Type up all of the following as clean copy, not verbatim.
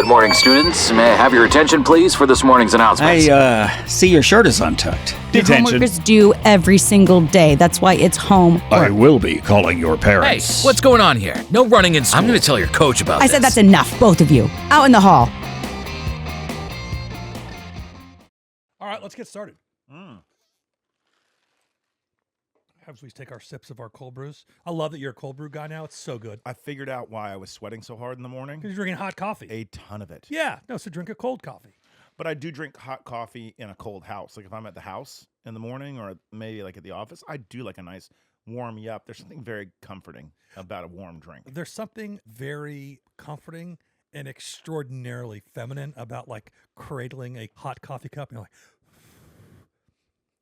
Good morning, students. May I have your attention, please, for this morning's announcements? See your shirt is untucked. Your homework is due every single day. That's why it's homework. I will be calling your Hey, parents. what's going on here? No running in school. I'm going to tell your coach about I this. said that's enough, both of you. Out in the hall. All right, let's get started. As we take our sips of our cold brews. I love that you're a cold brew guy now. It's so good. I figured out why I was sweating so hard in the morning. Because you're drinking hot coffee. A ton of it. Yeah. No, so drink a cold coffee. But I do drink hot coffee in a cold house. Like if I'm at the house in the morning or maybe like at the office, I do like a nice warm you up. There's something very comforting about a warm drink. There's something very comforting and extraordinarily feminine about like cradling a hot coffee cup. And you're like,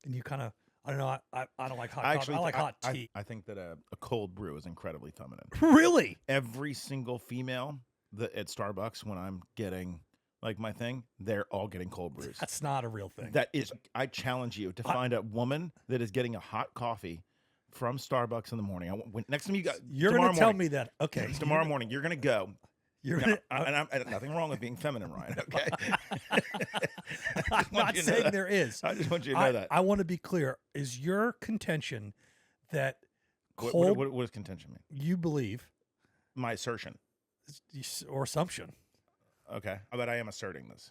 and you kind of, I don't know. I don't like hot coffee. I like hot tea. I think that a cold brew is incredibly feminine. Really? Every single female at Starbucks, when I'm getting like my thing, they're all getting cold brews. That's not a real thing. That is, I challenge you to find a woman that is getting a hot coffee from Starbucks in the morning. Next time you're going to tell me that. Okay. Tomorrow morning, you're going to go. You're gonna, and nothing wrong with being feminine, Ryan. Okay. I'm not saying there is. I just want you to know that. I want to be clear. Is your contention that cold? What does contention mean? You believe my assertion or assumption? Okay, but I am asserting this.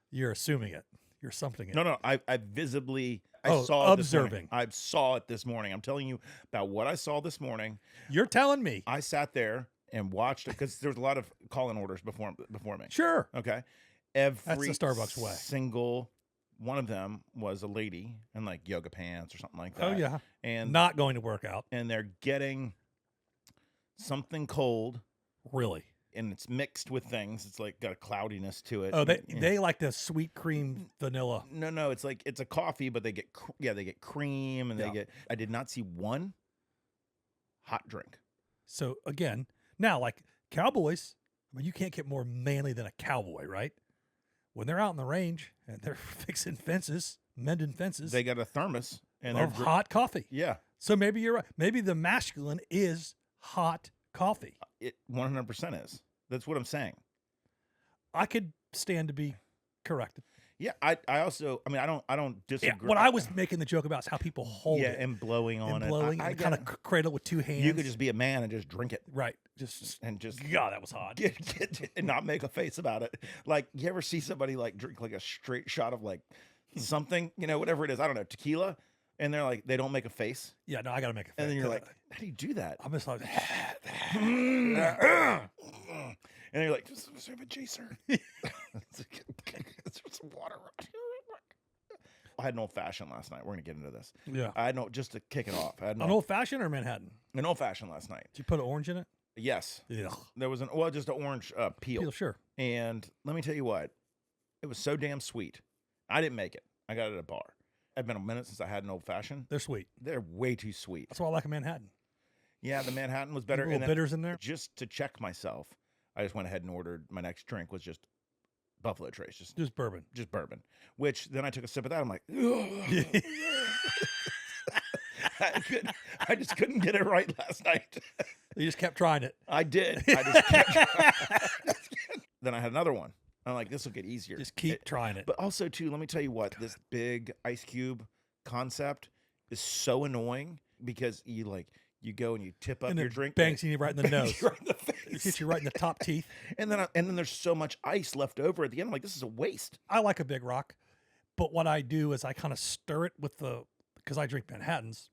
You're assuming it. You're assuming it. No. I visibly. Saw observing. I saw it this morning. I'm telling you about what I saw this morning. You're telling me. I sat there and watched it because there was a lot of call-in orders before me. Sure. Okay. That's the Starbucks way. Single one of them was a lady in like yoga pants or something like that. Oh yeah. And not going to work out. And they're getting something cold. Really. And it's mixed with things. It's like got a cloudiness to it. Oh, they like the sweet cream vanilla. No. It's like it's a coffee, but they get cream and they get. I did not see one hot drink. So again. Now, like cowboys, I mean, you can't get more manly than a cowboy, right? When they're out in the range and they're fixing fences, mending fences, they got a thermos and of hot coffee. Yeah. So maybe you're right. Maybe the masculine is hot coffee. It 100% is. That's what I'm saying. I could stand to be corrected. Yeah, I also, I mean, I don't disagree. Yeah, what I was making the joke about is how people hold it. Yeah, and blowing on it. And kind of cradle with two hands. You could just be a man and just drink it. Right. God, that was hot. And not make a face about it. Like, you ever see somebody like drink like a straight shot of like something, whatever it is, I don't know, tequila, and they're like, they don't make a face? Yeah, no, I got to make a face. And then you're like, how do you do that? I'm just like, and you're like, just have a chaser. Some water. I had an old fashioned last night. We're gonna get into this. Yeah. I know, just to kick it off. An old fashioned or Manhattan? An old fashioned last night. Did you put an orange in it? Yes. Yeah. There was just an orange peel. Sure. And let me tell you what, it was so damn sweet. I didn't make it. I got it at a bar. It's been a minute since I had an old fashioned. They're sweet. They're way too sweet. That's why I like a Manhattan. Yeah, the Manhattan was better. Little bitters in there. Just to check myself, I just went ahead and ordered my next drink was just Buffalo Trace, just bourbon. Just bourbon. Which then I took a sip of that. I'm like, I just couldn't get it right last night. You just kept trying it. I did. I just kept trying. Then I had another one. I'm like, this will get easier. Just keep trying it. But also, too, let me tell you what, this big ice cube concept is so annoying because you go and you tip up your drink. Bangs you right in the nose. Right in the face. It hits you right in the top teeth. And then there's so much ice left over at the end. I'm like, this is a waste. I like a big rock. But what I do is I kind of stir it because I drink Manhattans.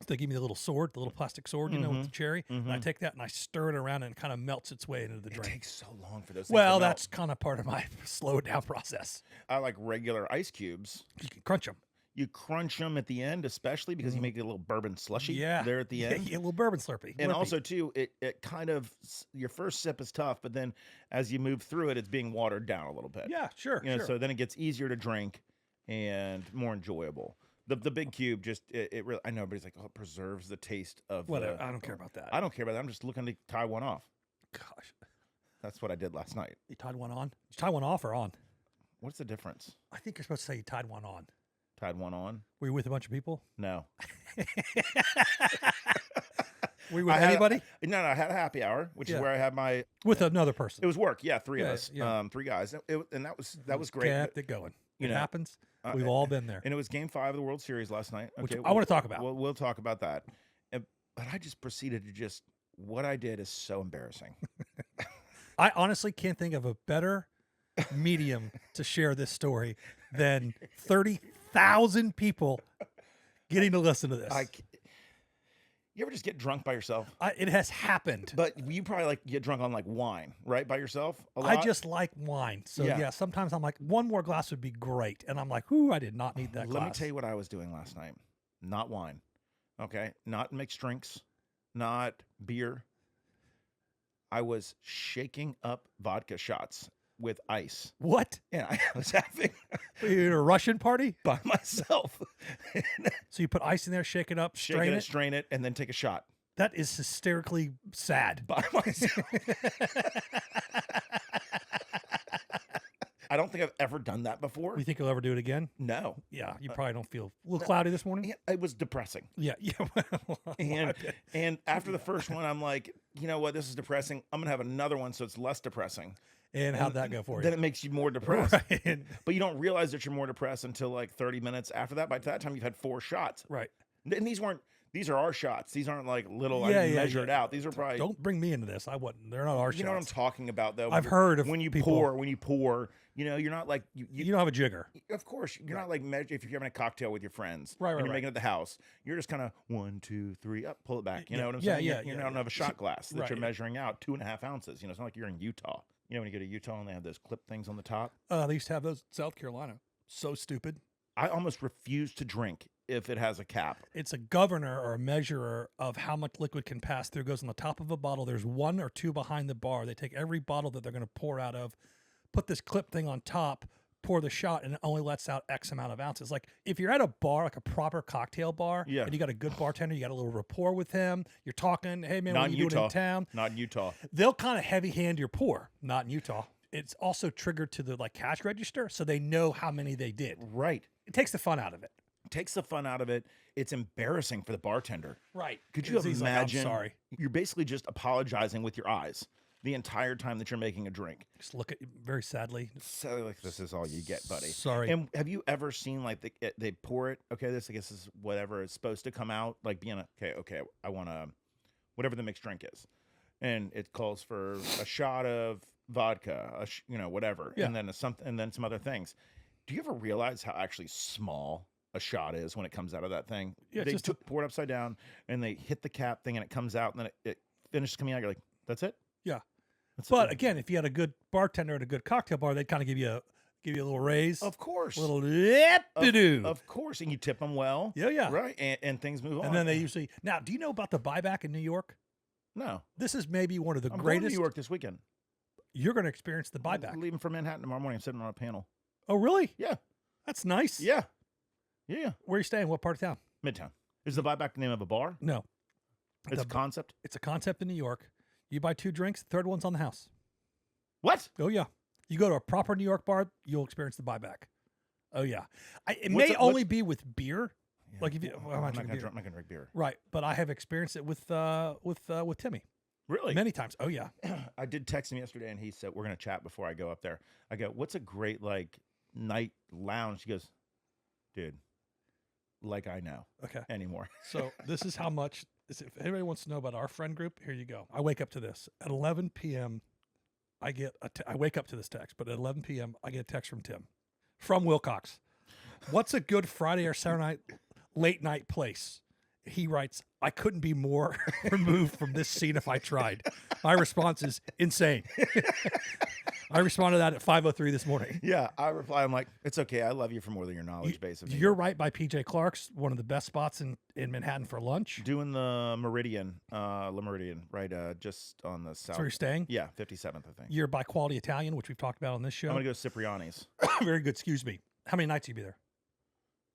They give me the little sword, the little plastic sword, with the cherry. Mm-hmm. And I take that and I stir it around and it kind of melts its way into the drink. It takes so long for those things Well, to melt. that's kind of part of my slow down process. I like regular ice cubes. You can crunch them. You crunch them at the end, especially because you make a little bourbon slushy there at the end. Yeah, a little bourbon slurpee. And also, too, it kind of, your first sip is tough, but then as you move through it, it's being watered down a little bit. Yeah, sure. So then it gets easier to drink and more enjoyable. The big cube just, it really, I know everybody's like, oh, it preserves the taste of whatever. I don't care about that. I don't care about that. I'm just looking to tie one off. Gosh. That's what I did last night. You tied one on? Did you tie one off or on? What's the difference? I think you're supposed to say you tied one on. Tied one on? Were you with a bunch of people? No. Were you with anybody? No, I had a happy hour, which is Yeah. where I had my. With another person. It was work. Yeah, three of Yeah, us. yeah. 3 guys. And that was great. Kept it going. You It know, happens. We've all been there. And it was Game 5 of the World Series last night. Which Okay, I wanna talk about. We'll talk about that. But I just proceeded to what I did is so embarrassing. I honestly can't think of a better medium to share this story than 30,000 people getting to listen to this. You ever just get drunk by yourself? It has happened. But you probably like get drunk on like wine, right? By yourself? A I lot? just like wine. So Yeah. yeah, sometimes I'm like, one more glass would be great. And I'm like, ooh, I did not need that glass. Let me tell you what I was doing last night. Not wine. Okay. Not mixed drinks. Not beer. I was shaking up vodka shots with ice. What? And I was having You at a Russian party? by myself. So you put ice in there, shake it up, strain it. Strain it, and then take a shot. That is hysterically sad. By myself. I don't think I've ever done that before. You think you'll ever do it again? No. Yeah, you probably don't feel a little cloudy this morning. It was depressing. Yeah, yeah. Well, And after the first one, I'm like, you know what? This is depressing. I'm gonna have another one so it's less depressing. and how'd that go for Then you? it makes you more depressed. Right. But you don't realize that you're more depressed until like 30 minutes after that. By that time, you've had 4 shots. Right. And these are our shots. These aren't like little. Yeah, I yeah, measured yeah. out. These are probably. Don't bring me into this. I wouldn't. They're not our You know what I'm shots. talking about, though. I've heard of when you people- pour. When you pour, you know, you're not like you You don't have a jigger. Of course, you're not like if you're having a cocktail with your friends, Right, and right, you're right. making it at the house. You're just kind of 1, 2, 3, up, pull it back. You Yeah, know what I'm yeah, saying? yeah, You yeah, don't yeah. have a shot glass that Right, you're yeah. measuring out 2.5 ounces. You know, it's not like you're in Utah. You know, when you go to Utah and they have those clip things on the top. They used to have those in South Carolina. So stupid. I almost refuse to drink if it has a cap. It's a governor or a measurer of how much liquid can pass through. It goes on the top of a bottle. There's 1 or 2 behind the bar. They take every bottle that they're going to pour out of, put this clip thing on top, pour the shot, and it only lets out X amount of ounces. Like if you're at a bar, like a proper cocktail bar, Yeah. and you got a good bartender, you got a little rapport with him, you're talking, hey man, Not what in are you doing Utah. in town? Not in Utah. They'll kind of heavy hand your pour. Not in Utah. It's also triggered to the like cash register, so they know how many they did. Right. It takes the fun out of it. Takes the fun out of it. It's embarrassing for the bartender. Right. Could you He's like, imagine? I'm sorry. You're basically just apologizing with your eyes the entire time that you're making a drink. Just look at you very sadly. So like this is all you get, buddy. Sorry. And have you ever seen like they pour it? Okay, this I guess is whatever it's supposed to come out like being okay. I want to whatever the mixed drink is, and it calls for a shot of vodka, whatever, Yeah. and then and then some other things. Do you ever realize how actually small a shot is when it comes out of that thing? Yeah, they it's just pour it upside down and they hit the cap thing and it comes out and then it finishes coming out. You're like, that's it. Yeah. That's But it. again, if you had a good bartender at a good cocktail bar, they'd kind of give you a little raise, Of course. a little lip-a-doo. Of course, and you tip them well. Yeah, yeah. Right, and things move on. And then they usually now. Do you know about the buyback in New York? no, This is maybe one of the I'm going greatest. to New York this weekend. You're going to experience the I'm buyback. leaving for Manhattan tomorrow morning. I'm sitting on a panel. Oh, really? Yeah, That's nice. yeah. Where are you staying? What part of town? Midtown. Is the buyback the name of a bar? No, It's The a concept. it's a concept in New York. You buy 2 drinks, the third one's on the house. What? Oh yeah. You go to a proper New York bar, you'll experience the buyback. Oh yeah. It What's may it- only be with beer. Yeah. Like if you, well, I'm I'm not not going to drink beer. Right, but I have experienced it with Timmy Really? many times. Oh yeah. I did text him yesterday, and he said we're going to chat before I go up there. I go, what's a great like night lounge? He goes, dude, like I know Okay. anymore. So this is how much. If anybody wants to know about our friend group, here you go. I wake up to this at 11 p.m. I wake up to this text, but at 11 p.m. I get a text from Tim, from Wilcox. What's a good Friday or Saturday night late night place? He writes, I couldn't be more removed from this scene if I tried. My response is insane. I responded to that at 5:03 this morning. Yeah, I reply. I'm like, it's okay. I love you for more than your knowledge base. Of me. You're right by PJ Clark's, one of the best spots in Manhattan for lunch. Doing the Meridian, La Meridian, right? Just on the south. That's where you're staying. Yeah, 57th, I think. You're by Quality Italian, which we've talked about on this show. I'm gonna go Cipriani's. Very good. Excuse me. How many nights will you be there?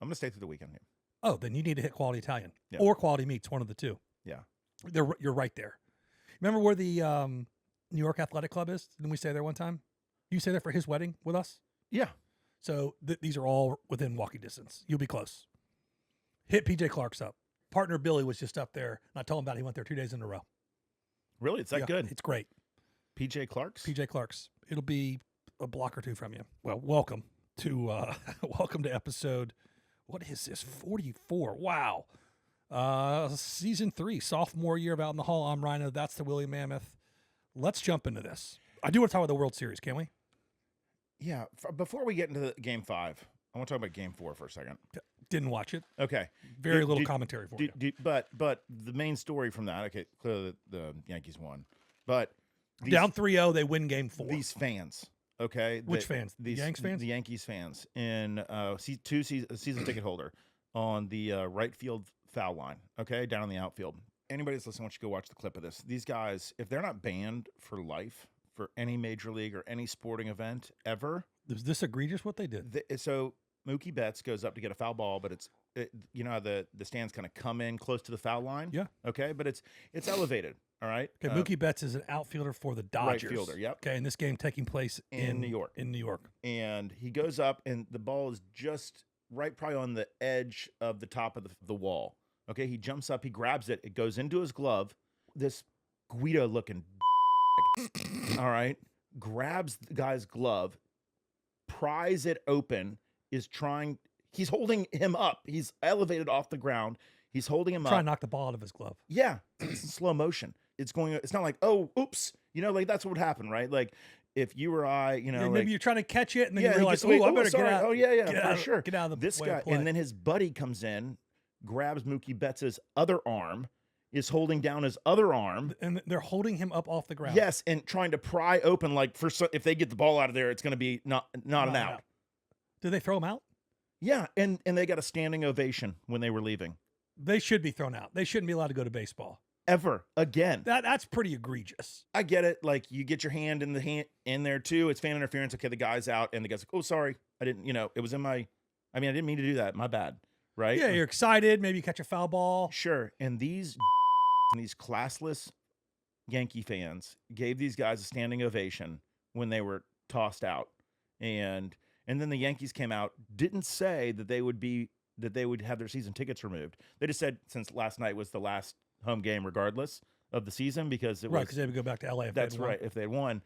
I'm gonna stay through the weekend. Yeah. Oh, then you need to hit Quality Italian Yeah. or Quality Meats, one of the two. Yeah. You're right there. Remember where the New York Athletic Club is? Didn't we stay there one time? You stay there for his wedding with us? Yeah. So these are all within walking distance. You'll be close. Hit PJ Clark's up. partner Billy was just up there, and I told him about it. He went there 2 days in a row. Really? It's that Yeah, good? It's great. PJ Clark's? PJ Clark's. It'll be a block or two from you. Well, welcome to episode, what is this, 44. Wow. Season 3, sophomore year of Out in the Hall. I'm Ryno. That's the Willy Mammoth. Let's jump into this. I do want to talk about the World Series, can we? Yeah. Before we get into Game 5, I want to talk about Game 4 for a second. Didn't watch it. Okay. Very little commentary for you. But the main story from that, okay, clearly the Yankees won. But down 3-0, they win Game 4. These fans, okay? Which fans? These Yanks fans? The Yankees fans. In season ticket holder on the right field foul line, okay, down in the outfield. Anybody that's listening, I want you to go watch the clip of this. These guys, if they're not banned for life for any major league or any sporting event ever. Is this egregious what they did? So Mookie Betts goes up to get a foul ball, but you know how the stands kind of come in close to the foul line? Yeah. Okay, but it's elevated, all right? Okay, Mookie Betts is an outfielder for the Dodgers. Right fielder, yep. Okay, and this game taking place in New York. In New York. And he goes up, and the ball is just right probably on the edge of the top of the wall. Okay, he jumps up, he grabs it, it goes into his glove. This Guido-looking all right, grabs the guy's glove, pries it open, he's holding him up. He's elevated off the ground. He's holding him up. Trying to knock the ball out of his glove. Yeah, it's in slow motion. It's not like, oh, oops. You know, like that's what would happen, right? Like if you or I, you know, yeah, like, maybe you're trying to catch it and then you he realize, gets, I better sorry. get out. Oh, yeah, for sure. Get out of the this way guy, of play. and then his buddy comes in, grabs Mookie Betts' other arm, is holding down his other arm. And they're holding him up off the ground. Yes, and trying to pry open, like if they get the ball out of there, it's going to be not an out. Did they throw him out? Yeah, and they got a standing ovation when they were leaving. They should be thrown out. They shouldn't be allowed to go to baseball. Ever again. That's pretty egregious. I get it. Like you get your hand in there too. It's fan interference. Okay, the guy's out, and the guy's like, "Oh, sorry, I didn't. It was in my. I didn't mean to do that. My bad." Right? Yeah, you're excited. Maybe you catch a foul ball. Sure. And these classless Yankee fans gave these guys a standing ovation when they were tossed out, and then the Yankees came out, didn't say that they would have their season tickets removed. They just said since last night was the last home game, regardless of the season, because it was because they would go back to LA. That's right. If they won,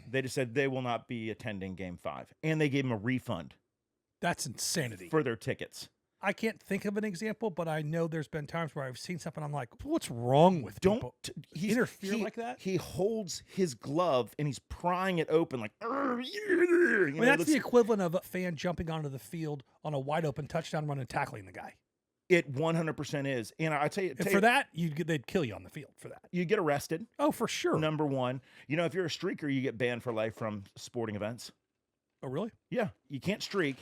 they just said they will not be attending Game 5, and they gave them a refund. That's insanity for their tickets. I can't think of an example, but I know there's been times where I've seen something. I'm like, what's wrong with people? Interfere like that? He holds his glove and he's prying it open like. That's the equivalent of a fan jumping onto the field on a wide open touchdown run and tackling the guy. It 100% is, and I tell you, that they'd kill you on the field for that. You get arrested. Oh, for sure. Number one, if you're a streaker, you get banned for life from sporting events. Oh, really? Yeah, you can't streak.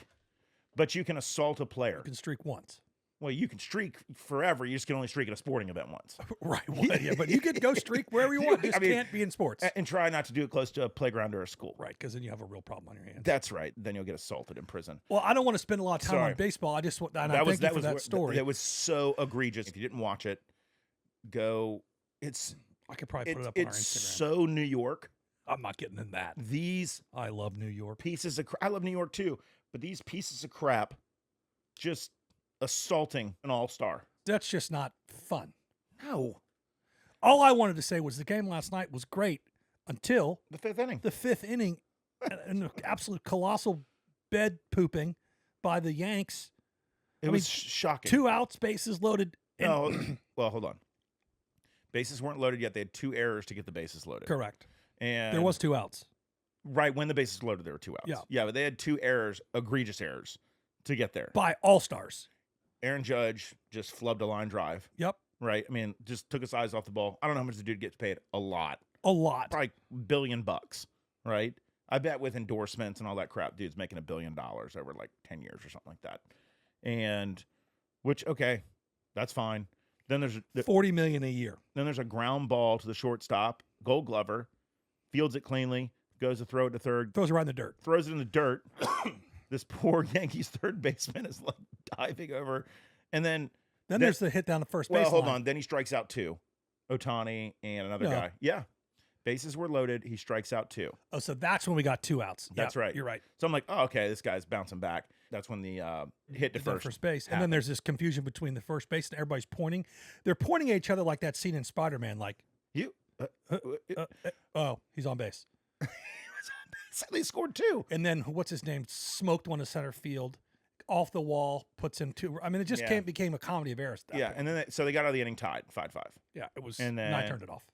But you can assault a player. You can streak once. Well, you can streak forever. You just can only streak at a sporting event once. Right. Well, yeah, but you can go streak wherever you want. You just can't be in sports. And try not to do it close to a playground or a school. Right, because then you have a real problem on your hands. That's right. Then you'll get assaulted in prison. Well, I don't want to spend a lot of time on baseball. I just want that. Thank you for that story. That was so egregious. If you didn't watch it, go. I could probably put it up on our Instagram. It's so New York. I'm not getting in that. I love New York. I love New York too. But these pieces of crap. Just assaulting an all-star. That's just not fun. No. All I wanted to say was the game last night was great until the fifth inning. The fifth inning, an absolute colossal bed pooping by the Yanks. It was shocking. 2 outs, bases loaded. No, well, hold on. Bases weren't loaded yet. They had 2 errors to get the bases loaded. Correct. And there was 2 outs. Right when the bases loaded, there were 2 outs. Yeah, but they had 2 errors, egregious errors. To get there. By all-stars. Aaron Judge just flubbed a line drive. Yep. Right? Just took his eyes off the ball. I don't know how much the dude gets paid. A lot. Probably $1 billion, right? I bet with endorsements and all that crap, dude's making $1 billion over like 10 years or something like that. And, okay, that's fine. Then there's $40 million a year. Then there's a ground ball to the shortstop, Gold Glover, fields it cleanly, goes to throw it to third. Throws it right in the dirt. Throws it in the dirt. This poor Yankees third baseman is like diving over. And then there's the hit down the first base. Well, hold on. Then he strikes out 2. Ohtani and another guy. Yeah. Bases were loaded. He strikes out 2. Oh, so that's when we got 2 outs. That's right. You're right. So I'm like, oh, okay, this guy's bouncing back. That's when the hit to the first base. And then there's this confusion between the first base and everybody's pointing. They're pointing at each other like that scene in Spider-Man, like, you. oh, he's on base. They scored 2. And then what's his name? Smoked one to center field, off the wall, puts in 2. I mean, it just became a comedy of errors. Yeah, and then so they got out of the inning tied 5-5. Yeah, it was. And then I turned it off.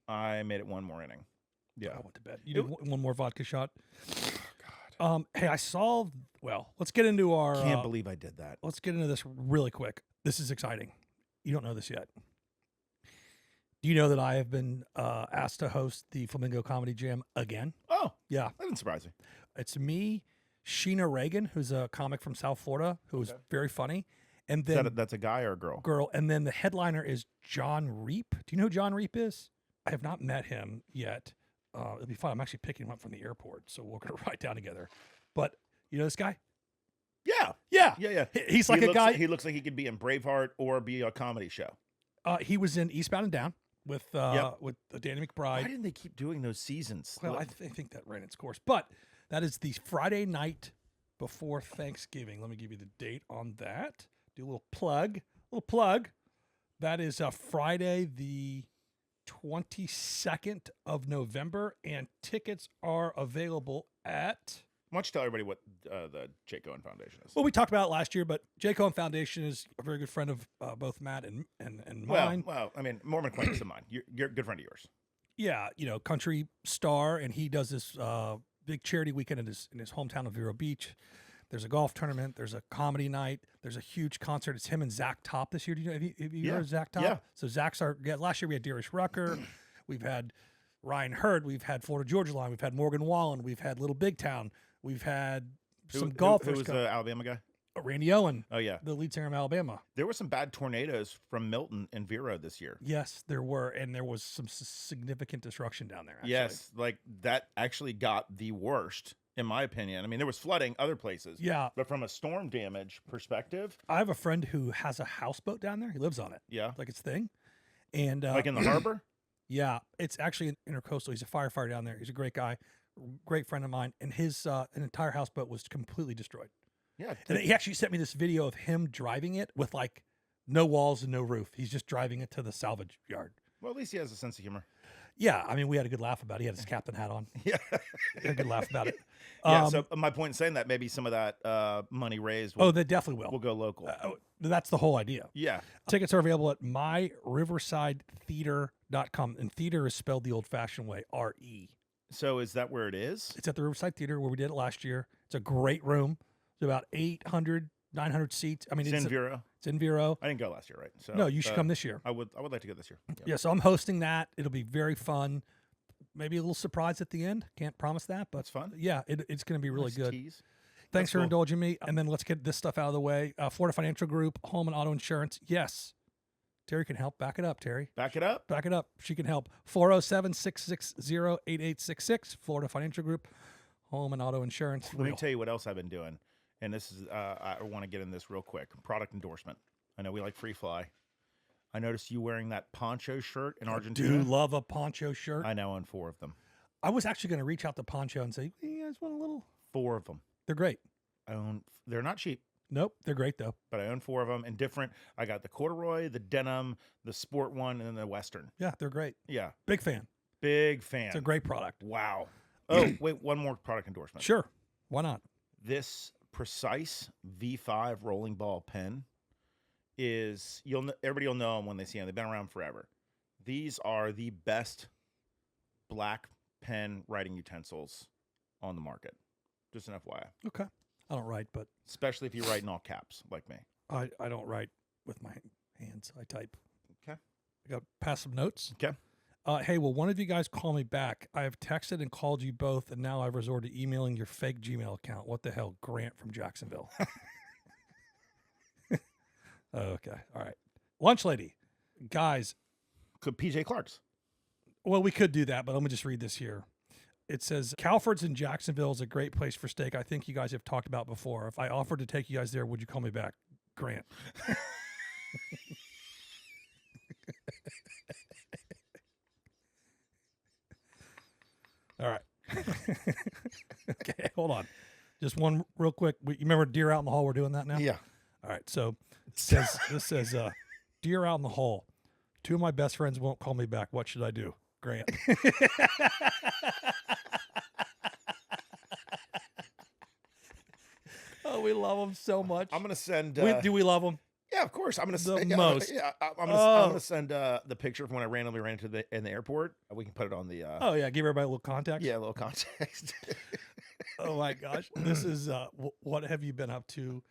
I made it one more inning. Yeah, I went to bed. You did one more vodka shot. Oh, God. Hey, I saw. Well, let's get into our. Can't believe I did that. Let's get into this really quick. This is exciting. You don't know this yet. Do you know that I have been asked to host the Flamingo Comedy Jam again? Oh, yeah. That didn't surprise me. It's me, Sheena Reagan, who's a comic from South Florida, who's very funny. And then that's a guy or a girl? Girl. And then the headliner is John Reap. Do you know who John Reap is? I have not met him yet. It'll be fun. I'm actually picking him up from the airport, so we're going to ride down together. But you know this guy? Yeah. Yeah. He's like a guy. He looks like he could be in Braveheart or be a comedy show. He was in Eastbound and Down with Danny McBride. Why didn't they keep doing those seasons? Well, I think that ran its course. But that is the Friday night before Thanksgiving. Let me give you the date on that. Do a little plug. That is Friday the 22nd of November, and tickets are available at. Why don't you tell everybody what the Jay Cohen Foundation is? Well, we talked about it last year, but Jay Cohen Foundation is a very good friend of both Matt and mine. Well, I mean, more of an acquaintance of mine. You're a good friend of yours. Yeah, country star, and he does this big charity weekend in his hometown of Vero Beach. There's a golf tournament. There's a comedy night. There's a huge concert. It's him and Zach Top this year. Do you know? Have you heard of Zach Top? Yeah. So Zach's last year we had Darius Rucker. We've had Ryan Hurd. We've had Florida Georgia Line. We've had Morgan Wallen. We've had Little Big Town. We've had some golfers. Who was the Alabama guy? Randy Owen. Oh, yeah. The lead singer of Alabama. There were some bad tornadoes from Milton and Vero this year. Yes, there were. And there was some significant destruction down there, actually. Yes, like that actually got the worst, in my opinion. I mean, there was flooding other places. Yeah. But from a storm damage perspective. I have a friend who has a houseboat down there. He lives on it. Yeah. Like it's thing. And like in the harbor? Yeah. It's actually intercoastal. He's a firefighter down there. He's a great guy. Great friend of mine, and his an entire houseboat was completely destroyed. Yeah, and he actually sent me this video of him driving it with like no walls and no roof. He's just driving it to the salvage yard. Well, at least he has a sense of humor. Yeah, I mean, we had a good laugh about it. He had his captain hat on. Yeah, we had a good laugh about it. Yeah. So my point in saying that maybe some of that money raised. They definitely will. Will go local. That's the whole idea. Yeah. Tickets are available at myriversidetheater.com, and theater is spelled the old-fashioned way, R-E. So is that where it is? It's at the Riverside Theater where we did it last year. It's a great room. It's about 800, 900 seats. I mean, it's in Vero. It's in Vero. I didn't go last year, right? So no, you should come this year. I would like to go this year. Yeah, so I'm hosting that. It'll be very fun. Maybe a little surprise at the end. Can't promise that, but it's fun. Yeah, it's going to be really good. Tease. Thanks for indulging me. And then let's get this stuff out of the way. Florida Financial Group, home and auto insurance. Yes. Terry can help. Back it up, Terry. Back it up? Back it up. She can help. 407-660-8866. Florida Financial Group, home and auto insurance. Let me tell you what else I've been doing. And this is, I want to get in this real quick. Product endorsement. I know we like Free Fly. I noticed you wearing that poncho shirt in Argentina. I do love a poncho shirt. I now own 4 of them. I was actually going to reach out to Poncho and say, hey, you guys want a little? 4 of them. They're great. They're not cheap. Nope, they're great though. But I own 4 of them and different. I got the corduroy, the denim, the sport one, and then the Western. Yeah, they're great. Yeah. Big fan. Big fan. It's a great product. Wow. Oh, wait, one more product endorsement. Sure. Why not? This Precise V5 rolling ball pen is, everybody will know them when they see them. They've been around forever. These are the best black pen writing utensils on the market. Just an FYI. Okay. I don't write, but especially if you write in all caps like me. I don't write with my hands. I type. Okay. I got to pass some notes. Okay. Hey, will one of you guys call me back? I have texted and called you both, and now I've resorted to emailing your fake Gmail account. What the hell? Grant from Jacksonville. Okay. All right. Lunch lady. Guys. Could PJ Clark's. Well, we could do that, but let me just read this here. It says, Calford's in Jacksonville is a great place for steak. I think you guys have talked about before. If I offered to take you guys there, would you call me back? Grant. All right. Okay, hold on. Just one real quick. You remember Deer Out in the Hall? We're doing that now? Yeah. All right. So this says, Deer Out in the Hall. 2 of my best friends won't call me back. What should I do? Grant. Oh, we love them so much. I'm gonna send. Do we love them? Yeah, of course. I'm gonna The send. most. I'm gonna send in the airport. ran into the airport. We can put it on the. Oh yeah, give everybody a little context. Yeah, a little context. Oh my gosh, this is what have you been up to?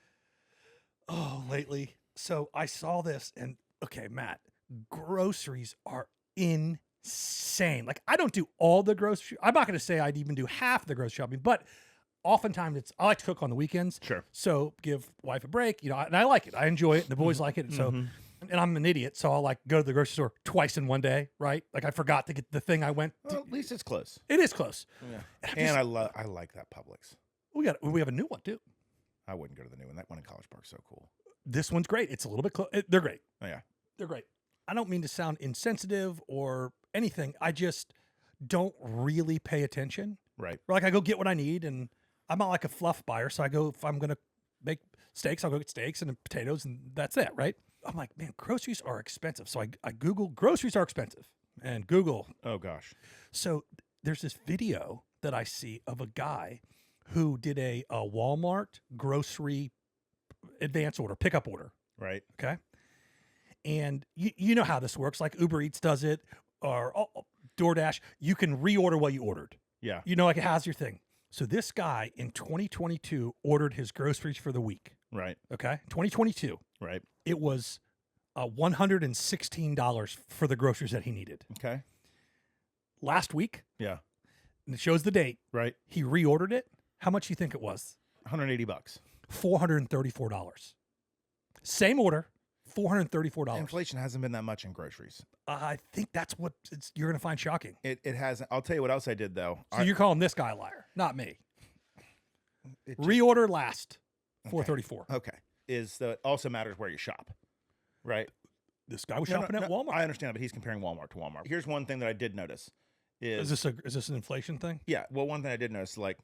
Oh, lately. So I saw this, and okay, Matt, groceries are insane. Like I don't do all the grocery. I'm not going to say I'd even do half the grocery shopping, but oftentimes I like to cook on the weekends. Sure. So give wife a break, and I like it. I enjoy it. And the boys like it. So, and I'm an idiot, so I'll like go to the grocery store twice in one day, right? Like I forgot to get the thing I went. Well, at least it's close. It is close. Yeah. And I like that Publix. We have a new one too. I wouldn't go to the new one. That one in College Park's so cool. This one's great. It's a little bit close. They're great. Oh, yeah. They're great. I don't mean to sound insensitive or anything. I just don't really pay attention. Right. Like I go get what I need, and I'm not like a fluff buyer. So I go, if I'm going to make steaks, I'll go get steaks and potatoes, and that's it, right? I'm like, man, groceries are expensive. So I Google groceries are expensive, and Google. Oh, gosh. So there's this video that I see of a guy who did a Walmart grocery advance order, pickup order. Right. Okay. And you know how this works. Like Uber Eats does it, or DoorDash. You can reorder what you ordered. Yeah. You know, like it has your thing. So this guy in 2022 ordered his groceries for the week. Right. Okay. 2022. Right. It was $116 for the groceries that he needed. Okay. Last week, Yeah. and it shows the date, Right. he reordered it. How much do you think it was? $180. $434. Same order, $434. Inflation hasn't been that much in groceries. I think that's what you're going to find shocking. It hasn't. I'll tell you what else I did though. So you're calling this guy a liar, not me. It just- Reorder last, $434. Okay. Is that it also matters where you shop, right? This guy was No, shopping no, at no, Walmart. I understand, but he's comparing Walmart to Walmart. Here's one thing that I did notice Is this an inflation thing? yeah. Well, one thing I did notice, like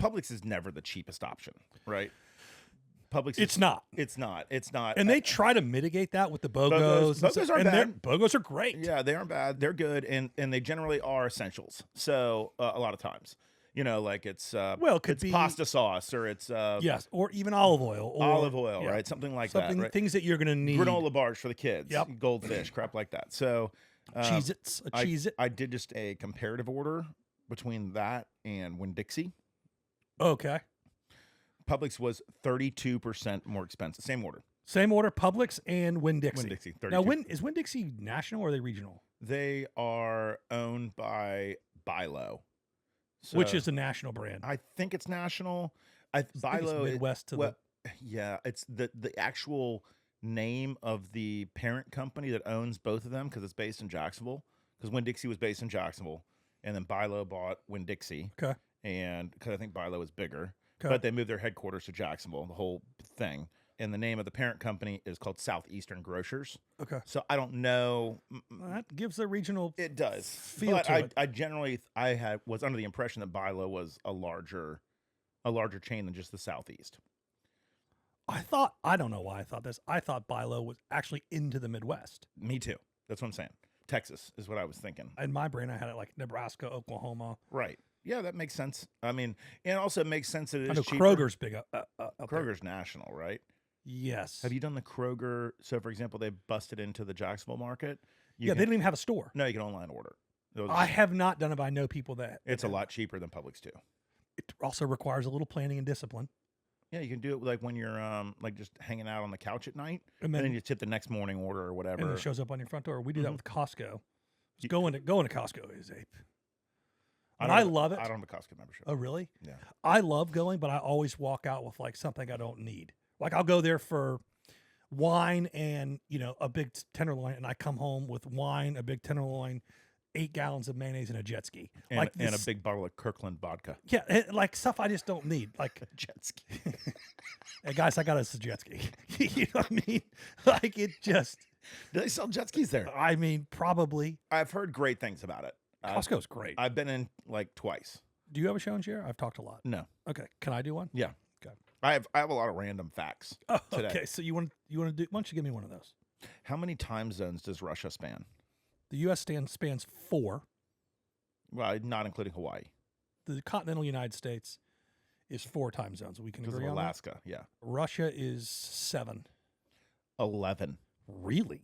Publix is never the cheapest option, right? Publix. It's not. It's not. It's not. And they try to mitigate that with the BOGOs. BOGOs aren't bad. BOGOs are great. Yeah, they aren't bad. They're good, and they generally are essentials. So a lot of times, like it's Well, it could it's be- pasta sauce or it's Yes, or even olive oil. Or, olive oil, yeah, right? Something like something, that. Right? things that you're going to need. Granola bars for the kids. Yep. Goldfish, crap like that. So Cheez-Its, a Cheez-It. I did just a comparative order between that and Winn-Dixie. Okay. Publix was 32% more expensive. Same order. Same order, Publix and Winn-Dixie. Winn-Dixie, Now, 32. is Winn-Dixie national or are they regional? They are owned by Bilo, Which So is a national brand? I think it's national. think it's Bilo Midwest to well, yeah, it's the actual name of the parent company that owns both of them because it's based in Jacksonville. Because Winn-Dixie was based in Jacksonville, and then Bilo bought Winn-Dixie. Okay. And because I think Bilo is bigger, Okay. but they moved their headquarters to Jacksonville, the whole thing. And the name of the parent company is called Southeastern Grocers. Okay. So I don't know. Well, that gives a regional It does. feel But to it. I generally was under the impression that Bilo was a larger chain than just the Southeast. I don't know why I thought this. I thought Bilo was actually into the Midwest. Me too. That's what I'm saying. Texas is what I was thinking. In my brain, I had it like Nebraska, Oklahoma. Right. Yeah, that makes sense. I mean, and also it makes sense that it I is know cheaper. Kroger's big up there. Kroger's national, right? Yes. Have you done the Kroger? So, for example, they busted into the Jacksonville market. Yeah, they didn't even have a store. No, you can online order. Those- I have not done it, but I know people that. It's a lot cheaper than Publix too. It also requires a little planning and discipline. Yeah, you can do it like when you're like just hanging out on the couch at night, And and then then, you tip the next morning order or whatever. and it shows up on your front door. We do that Mhm. with Costco. You- Going to Costco is a. And don't I have- love it. I don't have a Costco membership. Oh, really? Yeah. I love going, but I always walk out with like something I don't need. Like I'll go there for wine and a big tenderloin, and I come home with wine, a big tenderloin, 8 gallons of mayonnaise, and a jet ski. And, and a this- big bottle of Kirkland vodka. yeah, like stuff I just don't need. Like, Jet ski. hey guys, I got us a jet ski. You know what I mean? Like it just. Do they sell jet skis there? I mean, probably I've heard great things about it. Costco's great. I've been in like twice. Do you have a show and share? I've talked a lot. No. Okay. Can I do one? Yeah. Okay. I have a lot of random facts Oh, today. okay. So you want to do? Why don't you give me one of those? How many time zones does Russia span? The U.S. spans 4. Well, not including Hawaii. The continental United States is 4 time zones. We can Because of agree on that. Alaska. Yeah. Russia is 7. 11. Really?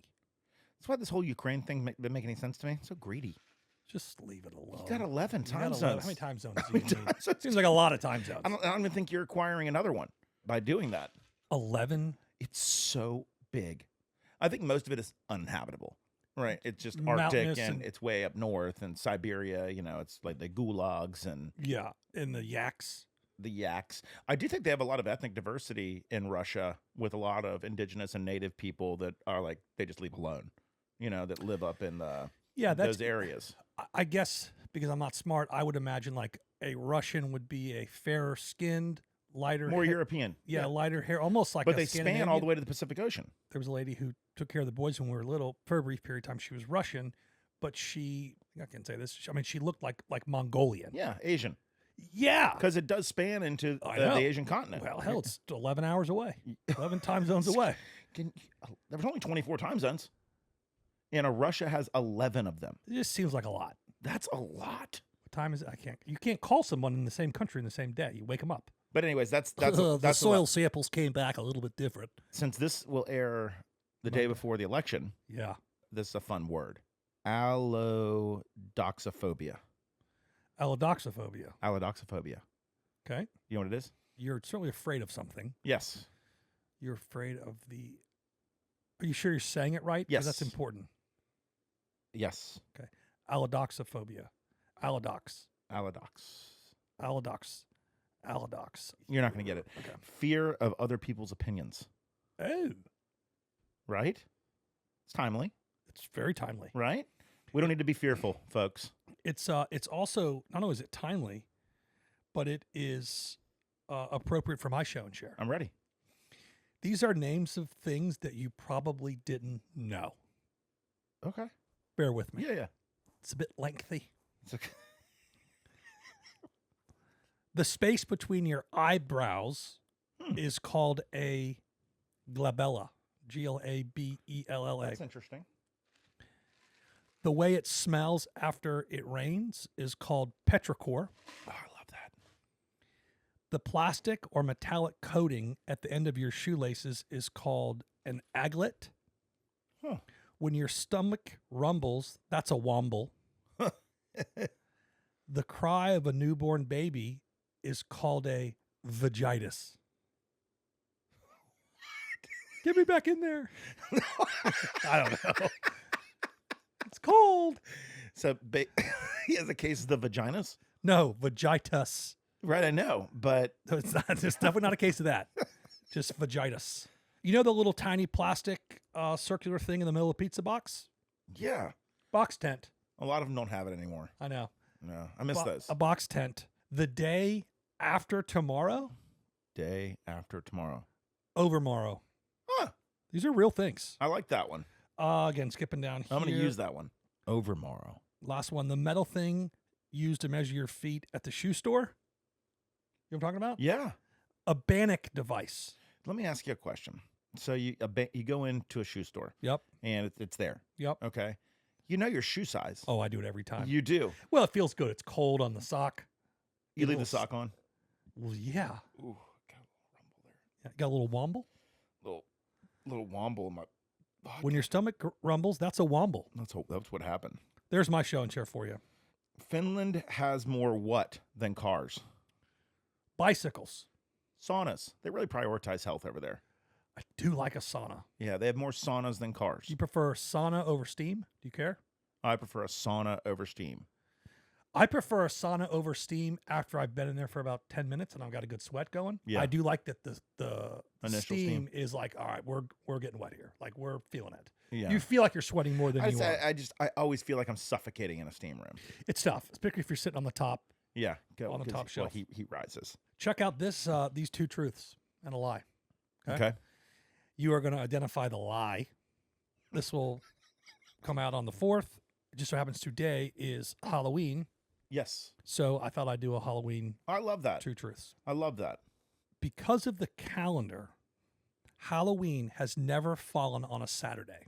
That's why this whole Ukraine thing didn't make any sense to me. It's so greedy. Just leave it alone. You got 11 You got time 11. zones. How many time zones How do you many need? time zones? Seems like a lot of time zones. I don't even think you're acquiring another one by doing that. 11. It's so big. I think most of it is uninhabitable. Right. It's just Mountainous Arctic and and- it's way up north and Siberia, it's like the gulags and Yeah, and the yaks. the yaks. I do think they have a lot of ethnic diversity in Russia with a lot of indigenous and native people that are like they just leave alone, that live up in those areas. I guess because I'm not smart, I would imagine like a Russian would be a fairer skinned, lighter, More hair- European. Yeah, lighter hair, almost like. But a they span Scandinavian. all the way to the Pacific Ocean. There was a lady who took care of the boys when we were little for a brief period of time. She was Russian, but I can say this. She looked like Mongolian. Yeah, Asian. Yeah. Because it does span into I the know. Asian continent. Well, hell, it's 11 hours away, 11 time zones away. There was only 24 time zones. And Russia has 11 of them. It just seems like a lot. That's a lot. What time is it? You can't call someone in the same country in the same day. You wake them up. But anyways, that's the a soil lot. samples came back a little bit different. Since this will air the day before the election, Yeah. this is a fun word. Allodoxophobia. Allodoxophobia. Allodoxophobia. Okay. You know what it is? You're certainly afraid of something. Yes. You're afraid of the. Are you sure you're saying it right? 'Cause Yes. that's important. Yes. Allodoxophobia. Allodox. Allodox. Allodox. You're not going to get it. Okay. Fear of other people's opinions. Oh, Right? It's timely. it's very timely. Right? We don't need to be fearful, folks. It's also not only is it timely, but it is appropriate for my show and share. I'm ready. These are names of things that you probably didn't know. Okay. Bear with me. Yeah. It's a bit lengthy. It's okay. The space between your eyebrows is called a glabella. Glabella. That's interesting. The way it smells after it rains is called petrichor. Oh, I love that. The plastic or metallic coating at the end of your shoelaces is called an aglet. Huh. When your stomach rumbles, that's a womble. The cry of a newborn baby is called a vagitus. Get me back in there. I don't know. It's cold. So he has a case of the vaginas? No, vagitus. Right, I know, but No, it's not. It's definitely not a case of that. Just vagitus. You know the little tiny plastic circular thing in the middle of the pizza box? yeah, Box tent. a lot of them don't have it anymore. I know. No, I miss those. A box tent. The day after tomorrow, Day after tomorrow. overmorrow. Huh, These are real things. I like that one. Again, skipping down here. I'm going to use that one. Overmorrow. Last one. The metal thing used to measure your feet at the shoe store. You know what I'm talking about? Yeah. A Bannock device. Let me ask you a question. So you go into a shoe store Yep. and it's there. Yep. Okay. You know your shoe size. Oh, I do it every time. You do. Well, it feels good. It's cold on the sock. You leave the little sock on. Well, yeah. Ooh, got a little rumble there. Yeah, got a little womble. Little womble in my. When your stomach rumbles, that's a womble. That's what happened. There's my show and share for you. Finland has more what than cars? Bicycles. Saunas. They really prioritize health over there. I do like a sauna. Yeah, they have more saunas than cars. Do you prefer sauna over steam? Do you care? I prefer a sauna over steam. I prefer a sauna over steam after I've been in there for about 10 minutes and I've got a good sweat going. Yeah. I do like that the Initial steam steam. is like, all right, we're getting wet here. Like we're feeling it. Yeah. You feel like you're sweating more than you are. I always feel like I'm suffocating in a steam room. It's tough, especially if you're sitting on the top. Yeah. On the 'cause, top shelf. Heat rises. Check out these two truths and a lie. Okay. You are going to identify the lie. This will come out on the 4th. It just so happens today is Halloween. Yes. So I thought I'd do a Halloween I love that. Two Truths. I love that. Because of the calendar, Halloween has never fallen on a Saturday.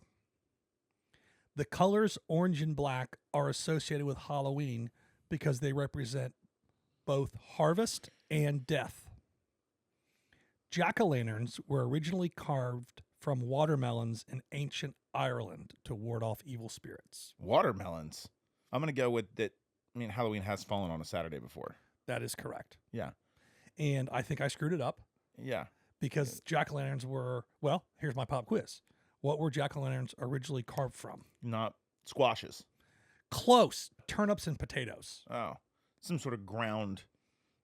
The colors orange and black are associated with Halloween because they represent both harvest and death. Jack-o'-lanterns were originally carved from watermelons in ancient Ireland to ward off evil spirits. Watermelons. I'm going to go with that. I mean, Halloween has fallen on a Saturday before. That is correct. Yeah. And I think I screwed it up Yeah. because jack-o'-lanterns were, well, here's my pop quiz. What were jack-o'-lanterns originally carved from? Not squashes. Close. Turnips and potatoes. Oh. Some sort of ground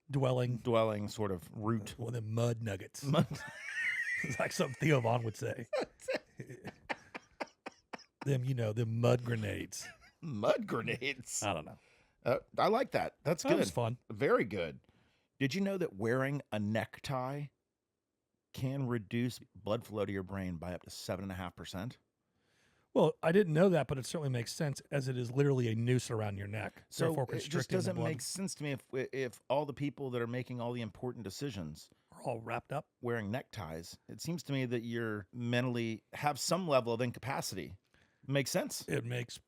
Dwelling. sort of root. Well, the mud nuggets. It's like something Theo Vaughn would say. Them mud grenades. Mud grenades. I don't know. I like that. That's good. That was fun. Very good. Did you know that wearing a necktie can reduce blood flow to your brain by up to 7.5%? Well, I didn't know that, but it certainly makes sense as it is literally a noose around your neck. So therefore it just constricting the doesn't blood. make sense to me if all the people that are making all the important decisions We're all wrapped up. wearing neckties. It seems to me that you're mentally have some level of incapacity. Makes sense. It makes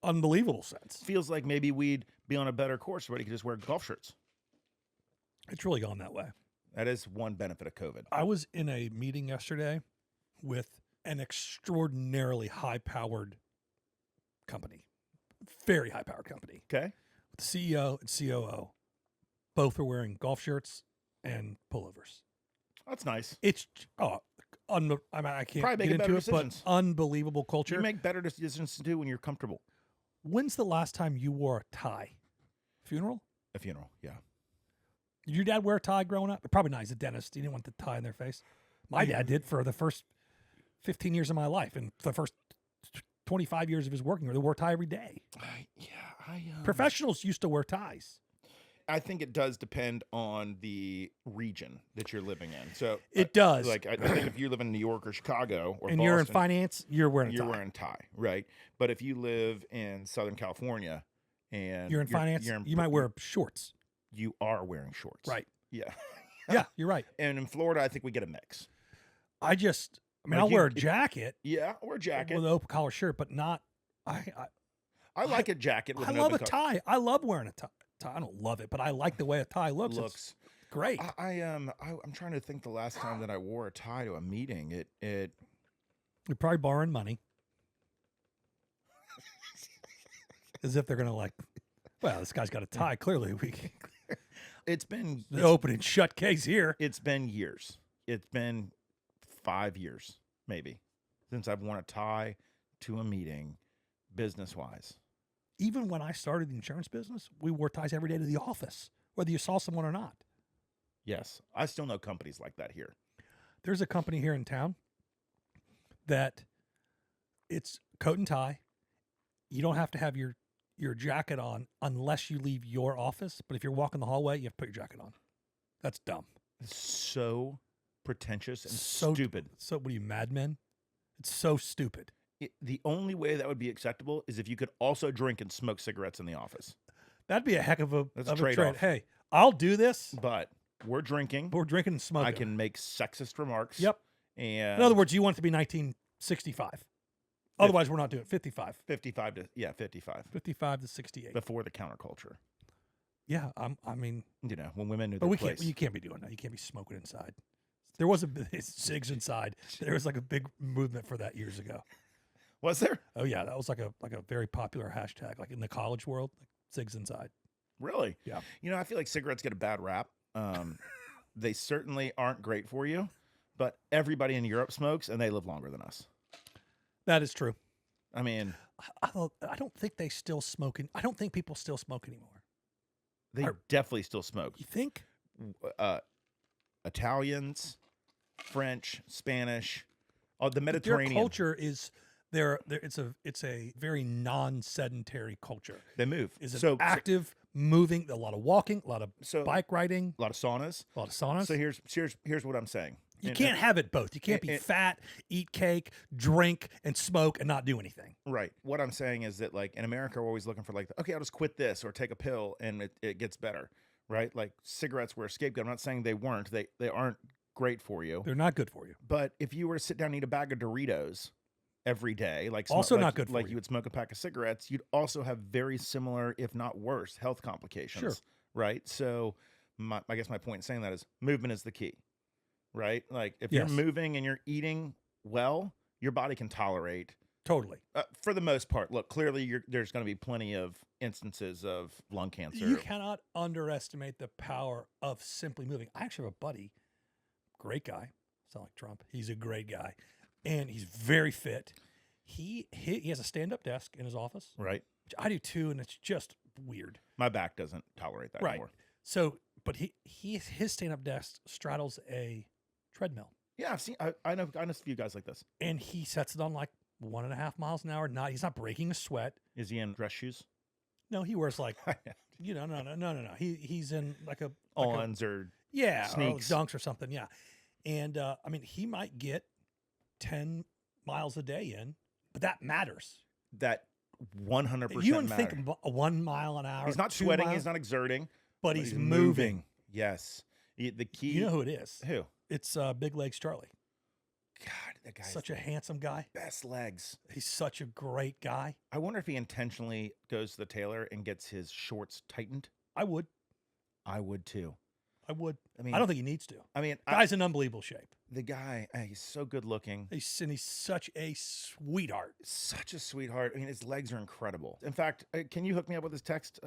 unbelievable sense. Feels like maybe we'd be on a better course. Everybody could just wear golf shirts. It's really gone that way. That is one benefit of COVID. I was in a meeting yesterday with an extraordinarily high-powered company, very high-powered company. Okay. The CEO and COO both are wearing golf shirts and pullovers. That's nice. It's I can't Probably get making into better it, but decisions. unbelievable culture. You make better decisions to do when you're comfortable. When's the last time you wore a tie? Funeral? A funeral, yeah. Did your dad wear a tie growing up? Probably not. He's a dentist. He didn't want the tie in their face. My dad did for the first 15 years of my life, and for the first 25 years of his working, they wore a tie every day. Professionals used to wear ties. I think it does depend on the region that you're living in. So It does. Like I think if you live in New York or Chicago or And Boston, you're in finance, you're wearing a you're tie. wearing a tie, right? But if you live in Southern California and You're in finance, you might wear shorts. You are wearing shorts, Right. Yeah. Yeah, you're right. And in Florida, I think we get a mix. Like I'll you- wear a jacket Yeah, or a jacket. with an open collar shirt, but not. I like a jacket with I an love a open collar. tie. I love wearing a tie. I don't love it, but I like the way a tie looks. It's great. I'm trying to think the last time that I wore a tie to a meeting. It You're probably borrowing money. As if they're going to well, this guy's got a tie. Clearly, it's been the open and shut case here. It's been years. It's been 5 years, maybe, since I've worn a tie to a meeting, business-wise. Even when I started the insurance business, we wore ties every day to the office, whether you saw someone or not. Yes, I still know companies like that here. There's a company here in town that it's coat and tie. You don't have to have your jacket on unless you leave your office. But if you're walking the hallway, you have to put your jacket on. That's dumb. It's so pretentious and So stupid. So what are you, madmen? It's so stupid. The only way that would be acceptable is if you could also drink and smoke cigarettes in the office. That'd be a heck of a That's a trade. trade-off. Hey, I'll do this. But we're drinking. We're drinking and smoking. I can make sexist remarks. Yep. And In other words, you want it to be 1965. Otherwise, we're not doing it. 55. 55 to 55 55 to 68. before the counterculture. Yeah, I mean, When women knew but their we place. can't. You can't be doing that. You can't be smoking inside. There was a cigs inside. There was like a big movement for that years ago. Was there? Oh yeah, that was like a very popular hashtag, like in the college world, like cigs inside. Really? Yeah. I feel like cigarettes get a bad rap. They certainly aren't great for you, but everybody in Europe smokes and they live longer than us. That is true. I mean, I don't think they still smoke. I don't think people still smoke anymore. they definitely still smoke. You think? Italians, French, Spanish, the Their Mediterranean. culture is it's a very non-sedentary culture. They move. Is it active, moving, a lot of walking, a lot of So- bike riding, a lot of saunas. a lot of saunas. So here's what I'm saying. You can't have it both. You can't be fat, eat cake, drink, and smoke and not do anything. Right. What I'm saying is that, like, in America, we're always looking for, like, okay, I'll just quit this or take a pill and it gets better, right? Like, cigarettes were a scapegoat. I'm not saying they weren't. They aren't great for you. They're not good for you. But if you were to sit down and eat a bag of Doritos every day, like not good for like you. you would smoke a pack of cigarettes, you'd also have very similar, if not worse, health complications. Sure. Right. So I guess my point in saying that is movement is the key. Right. Like if Yes. you're moving and you're eating well, your body can tolerate. Totally. For the most part. Look, clearly there's going to be plenty of instances of lung cancer. You cannot underestimate the power of simply moving. I actually have a buddy, great guy, sound like Trump. He's a great guy, and he's very fit. He has a stand-up desk in his office, Right. which I do too, and it's just weird. My back doesn't tolerate that Right. anymore. So, but his stand-up desk straddles a treadmill, Yeah, I know a few guys like this. and he sets it on like 1.5 miles an hour. He's not breaking a sweat. Is he in dress shoes? No, he wears like no. He's in like a Ons or sneaks, sneaks. or dunks or something. Yeah, and I mean he might get 10 miles a day in, but that matters. that 100% You wouldn't matter. think 1 mile an hour. He's not 2 sweating. miles, He's not exerting. but he's moving. Yes. The key. You know who it is? Who? It's Big Legs Charlie. God, that guy's Such a handsome guy. best legs. He's such a great guy. I wonder if he intentionally goes to the tailor and gets his shorts tightened. I would. I would too. I mean, don't think he needs to. I mean, Guy's in unbelievable shape. the guy, he's so good looking. He's such a sweetheart. Such a sweetheart. I mean, his legs are incredible. In fact, can you hook me up with his text?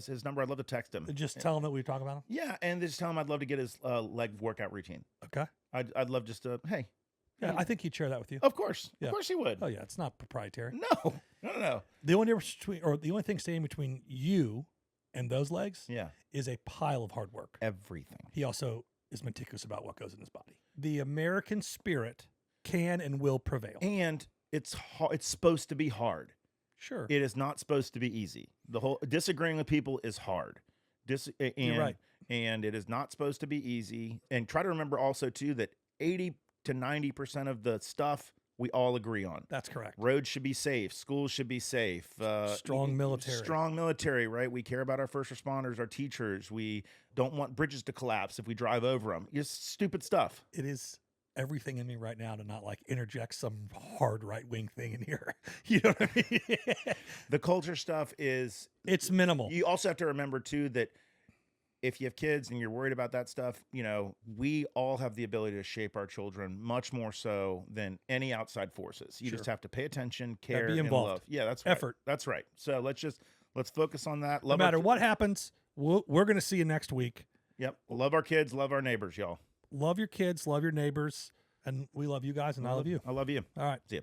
His number. I'd love to text him. Just tell him that we talk about him. Yeah, and just tell him I'd love to get his leg workout routine. Okay. I'd love just to. Hey. Yeah, I think he'd share that with you. Of course. Yeah. Of course he would. Oh yeah, it's not proprietary. No. The only difference the only thing standing between you and those legs Yeah. is a pile of hard work. Everything. He also is meticulous about what goes in his body. The American spirit can and will prevail. And it's supposed to be hard. Sure. It is not supposed to be easy. The whole disagreeing with people is hard. You're right. And it is not supposed to be easy. And try to remember also too that 80 to 90% of the stuff we all agree on. That's correct. Roads should be safe. Schools should be safe. Strong military. Strong military, right? We care about our first responders, our teachers. We don't want bridges to collapse if we drive over them. Just stupid stuff. It is everything in me right now to not like interject some hard right-wing thing in here. You know what I mean? The culture stuff is... It's minimal. You also have to remember too that if you have kids and you're worried about that stuff, we all have the ability to shape our children much more so than any outside forces. You just have to pay attention, care, be involved. and love. Yeah, that's right. Effort. That's right. So let's focus on that. No Love matter what happens, we're going to see you next week. Yep. Love our kids, love our neighbors, y'all. Love your kids, love your neighbors, and we love you guys, and I love you. I love you. All right. See ya.